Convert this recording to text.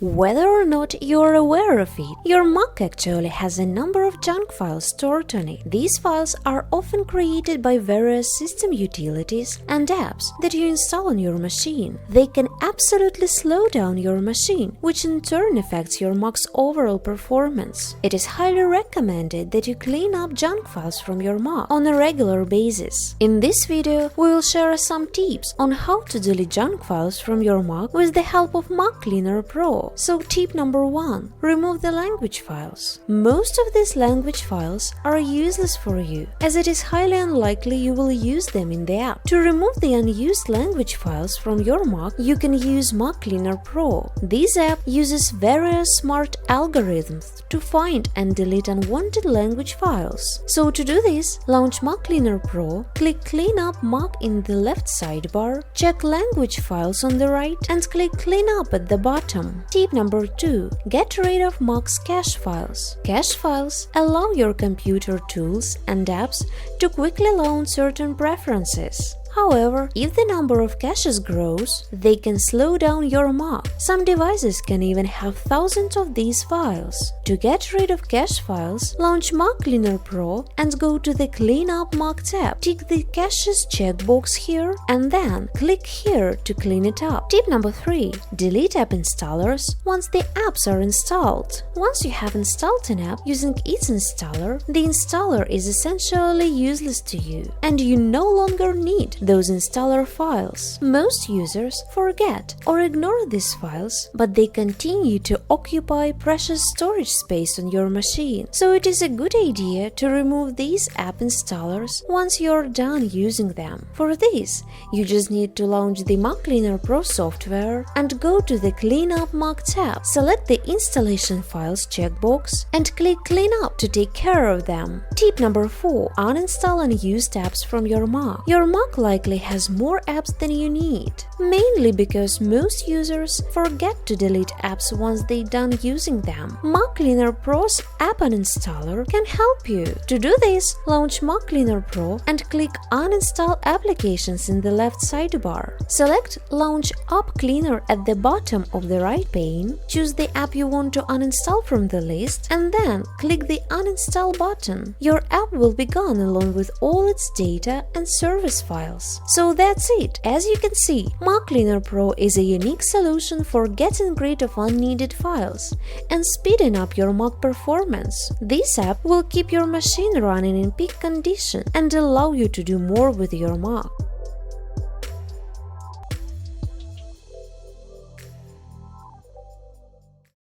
Whether or not you're aware of it, your Mac actually has a number of junk files stored on it. These files are often created by various system utilities and apps that you install on your machine. They can absolutely slow down your machine, which in turn affects your Mac's overall performance. It is highly recommended that you clean up junk files from your Mac on a regular basis. In this video, we will share some tips on how to delete junk files from your Mac with the help of MacCleaner Pro. So tip number 1. Remove the language files. Most of these language files are useless for you, as it is highly unlikely you will use them in the app. To remove the unused language files from your Mac, you can use MacCleaner Pro. This app uses various smart algorithms to find and delete unwanted language files. So to do this, launch MacCleaner Pro, click Clean Up Mac in the left sidebar, check Language Files on the right, and click Clean Up at the bottom. Tip number 2. Get rid of Mac's cache files. Cache files allow your computer tools and apps to quickly launch certain preferences. However, if the number of caches grows, they can slow down your Mac. Some devices can even have thousands of these files. To get rid of cache files, launch MacCleaner Pro and go to the Clean Up Mac tab. Tick the Caches checkbox here and then click here to clean it up. Tip number 3. Delete app installers once the apps are installed. Once you have installed an app using its installer, the installer is essentially useless to you, and you no longer need those installer files. Most users forget or ignore these files, but they continue to occupy precious storage space on your machine. So it is a good idea to remove these app installers once you're done using them. For this, you just need to launch the MacCleaner Pro software and go to the Clean Up Mac tab. Select the Installation Files checkbox and click Clean Up to take care of them. Tip number 4. Uninstall unused apps from your Mac. Your Mac likely has more apps than you need, mainly because most users forget to delete apps once they're done using them. MacCleaner Pro's app uninstaller can help you. To do this, launch MacCleaner Pro and click Uninstall Applications in the left sidebar. Select Launch App Cleaner at the bottom of the right pane, choose the app you want to uninstall from the list, and then click the Uninstall button. Your app will be gone along with all its data and service files. So that's it. As you can see, MacCleaner Pro is a unique solution for getting rid of unneeded files and speeding up your Mac performance. This app will keep your machine running in peak condition and allow you to do more with your Mac.